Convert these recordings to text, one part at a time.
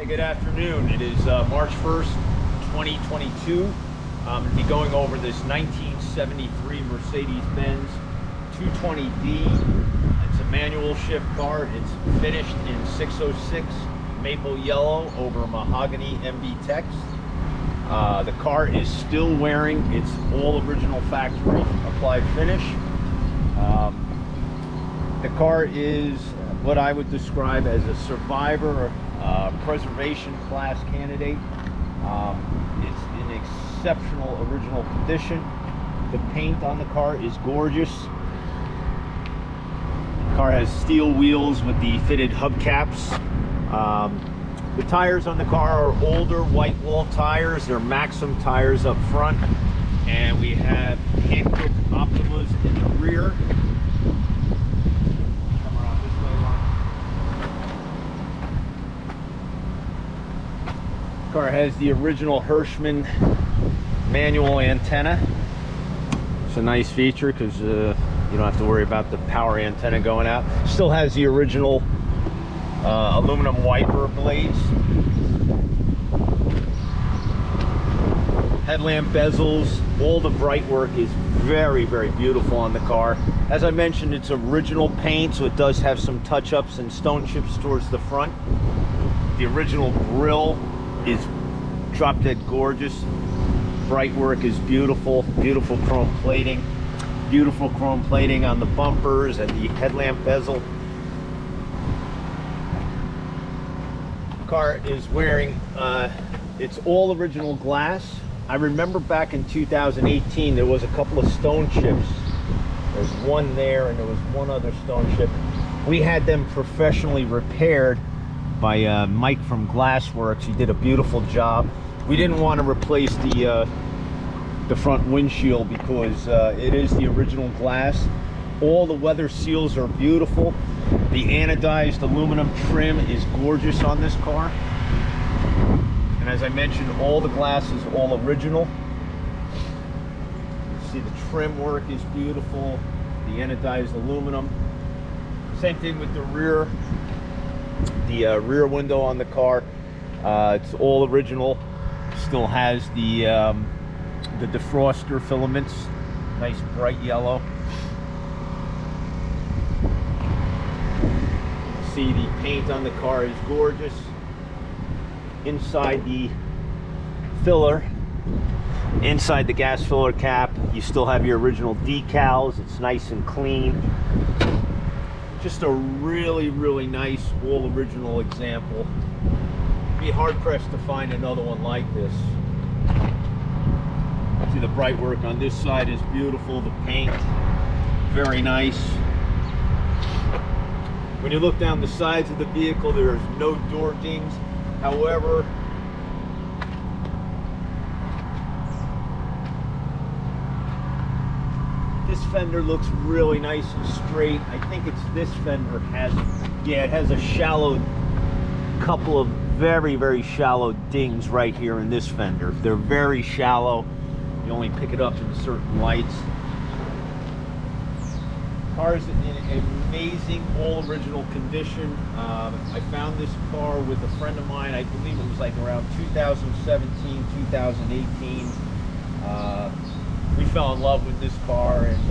Good afternoon. It is March 1st, 2022. I'm going to be going over this 1973 Mercedes-Benz 220D. It's a manual shift car. It's finished in 606 maple yellow over mahogany MB text. The car is still wearing its all original factory applied finish. The car is what I would describe as a survivor preservation class candidate. It's in exceptional original condition. The paint on the car is gorgeous. The car has steel wheels with the fitted hubcaps. The tires on the car are older white wall tires. They're Maxim tires up front, and we have hand-cooked Optimas in the rear. Come around this way, Ron. The car has the original Hirschman manual antenna. It's a nice feature because you don't have to worry about the power antenna going out. Still has the original aluminum wiper blades. Headlamp bezels, all the bright work is very, very beautiful on the car. As I mentioned, it's original paint, so it does have some touch-ups and stone chips towards the front. The original grille is drop-dead gorgeous. Bright work is beautiful. Beautiful chrome plating. Beautiful chrome plating on the bumpers and the headlamp bezel. Car is wearing it's all original glass. I remember back in 2018 there was a couple of stone chips. There's one there and there was one other stone chip. We had them professionally repaired by Mike from Glassworks. He did a beautiful job. We didn't want to replace the front windshield because it is the original glass. All the weather seals are beautiful. The anodized aluminum trim is gorgeous on this car. And as I mentioned, all the glass is all original. You see the trim work is beautiful. The anodized aluminum. Same thing with the rear. The rear window on the car. It's all original. Still has the defroster filaments. Nice bright yellow. See, the paint on the car is gorgeous. Inside the filler, inside the gas filler cap, you still have your original decals. It's nice and clean. Just a really, really nice all original example. Be hard pressed to find another one like this. See, the bright work on this side is beautiful. The paint, very nice. When you look down the sides of the vehicle, there's no door dings. However, this fender looks really nice and straight. I think it's this fender has, yeah, it has a shallow, couple of very, very shallow dings right here in this fender. They're very shallow. You only pick it up in certain lights. Car is in amazing all original condition. I found this car with a friend of mine. I believe it was like around 2017, 2018. We fell in love with this car, and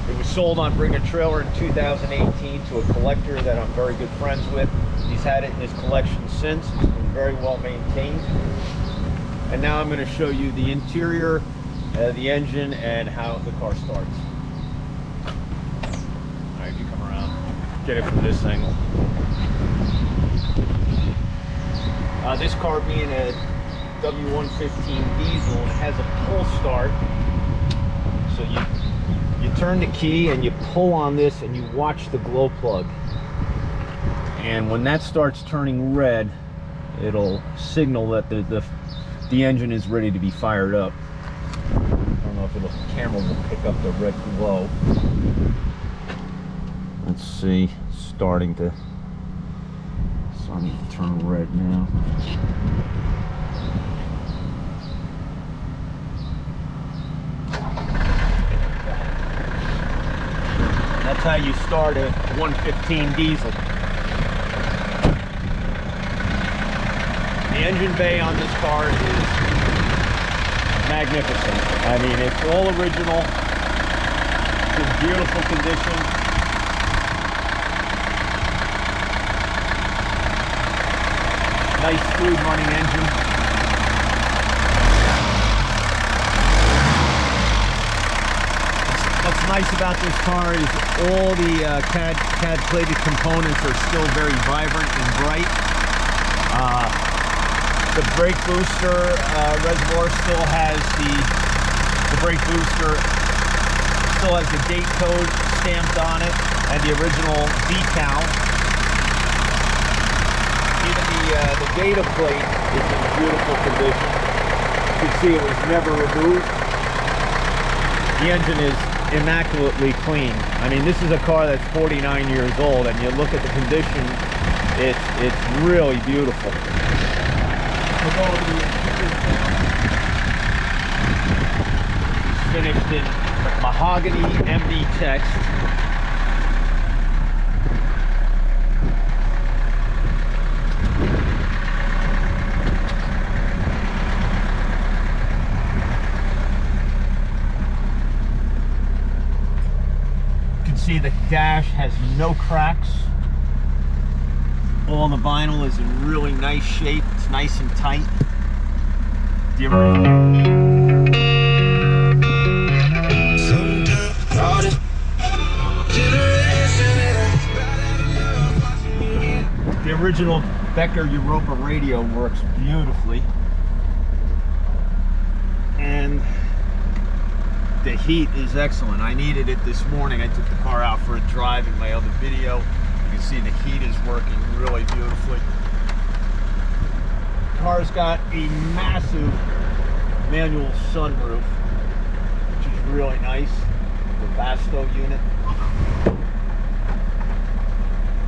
it was sold on Bring a Trailer in 2018 to a collector that I'm very good friends with. He's had it in his collection since. It's been very well maintained. And now I'm going to show you the interior, the engine, and how the car starts. You come around, get it from this angle. This car being a W115 diesel, it has a pull start. So you turn the key and you pull on this and you watch the glow plug. And when that starts turning red, it'll signal that the engine is ready to be fired up. I don't know if the camera will pick up the red glow. Let's see, starting to turn red now. That's how you start a 115 diesel. engine bay on this car is magnificent. I mean, it's all original. It's in beautiful condition. Nice smooth running engine. What's nice about this car is all the CAD plated components are still very vibrant and bright. The brake booster reservoir still has the brake booster still has the date code stamped on it and the original decal. Even the data plate is in beautiful condition. You can see it was never removed. The engine is immaculately clean. I mean, this is a car that's 49 years old, and you look at the condition, it's really beautiful. We'll go over the interior now. It's finished in mahogany MD text. See, the dash has no cracks. All the vinyl is in really nice shape. It's nice and tight. The original Becker Europa radio works beautifully. And the heat is excellent. I needed it this morning. I took the car out for a drive in my other video. You can see the heat is working really beautifully. The car's got a massive manual sunroof, which is really nice. The Basto unit.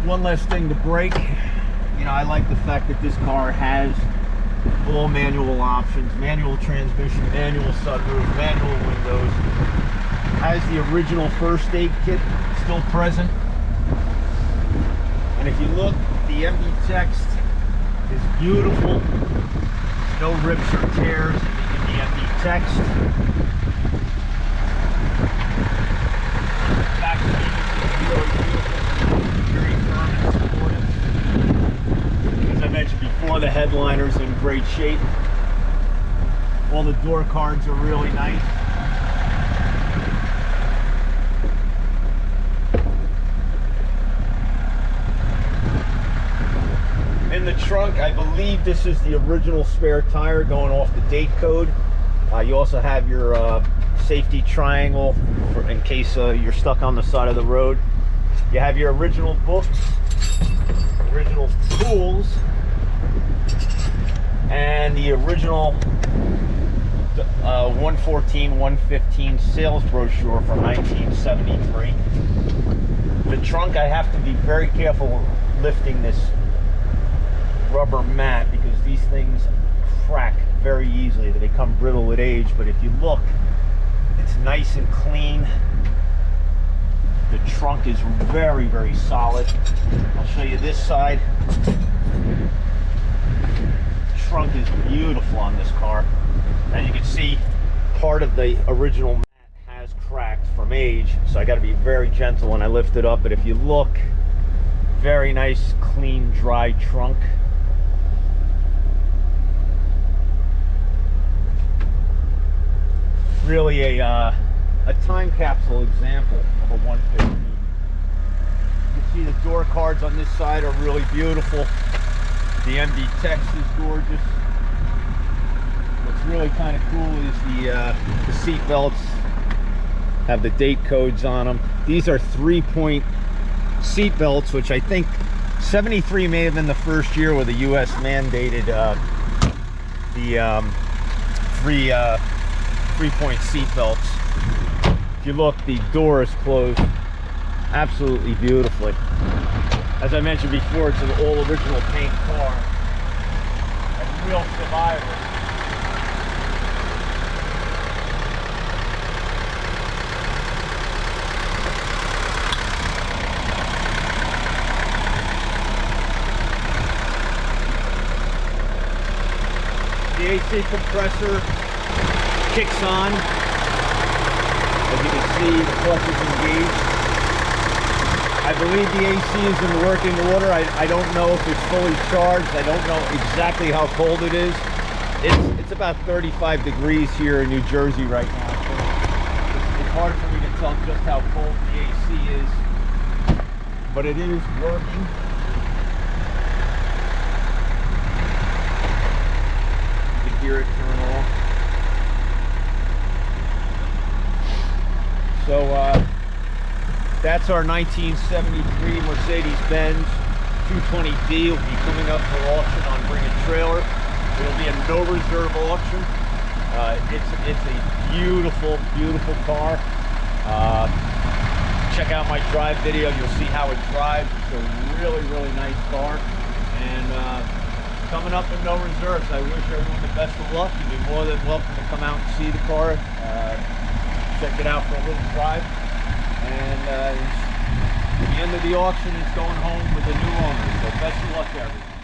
One last thing to break. You know, I like the fact that this car has all manual options, manual transmission, manual sunroof, manual windows. Has the original first aid kit still present. And if you look, the MD text is beautiful. No rips or tears in the MD text. Back seat is really beautiful, very firm and supportive. As I mentioned before, the headliner's in great shape. All the door cards are really nice. In the trunk, I believe this is the original spare tire going off the date code. You also have your safety triangle in case you're stuck on the side of the road. You have your original books, original tools, and the original 114-115 sales brochure from 1973. The trunk, I have to be very careful lifting this rubber mat because these things crack very easily. They become brittle with age, but if you look, it's nice and clean. The trunk is very, very solid. I'll show you this side. The trunk is beautiful on this car. As you can see, part of the original mat has cracked from age, so I got to be very gentle when I lift it up. But if you look, very nice, clean, dry trunk. Really a time capsule example of a 150. You can see the door cards on this side are really beautiful. The MD text is gorgeous. What's really kind of cool is the seat belts have the date codes on them. These are 3-point seat belts, which I think 73 may have been the first year where the U.S. mandated the three-point seat belts. If you look, the door is closed absolutely beautifully. As I mentioned before, it's an all original paint car. A real survivor. The AC compressor kicks on. As you can see, the clutch is engaged. I believe the AC is in working order. I don't know if it's fully charged. I don't know exactly how cold it is. It's about 35 degrees here in New Jersey right now. So it's hard for me to tell just how cold the AC is. But it is working. You can hear it turn off. So that's our 1973 Mercedes-Benz 220D. Will be coming up for auction on Bring a Trailer. It'll be a no reserve auction. It's a beautiful, beautiful car. Check out my drive video. You'll see how it drives. It's a really, really nice car. And coming up in no reserves. I wish everyone the best of luck. You'd be more than welcome to come out and see the car. Check it out for a little drive. And at the end of the auction, it's going home with a new owner. So best of luck to everyone.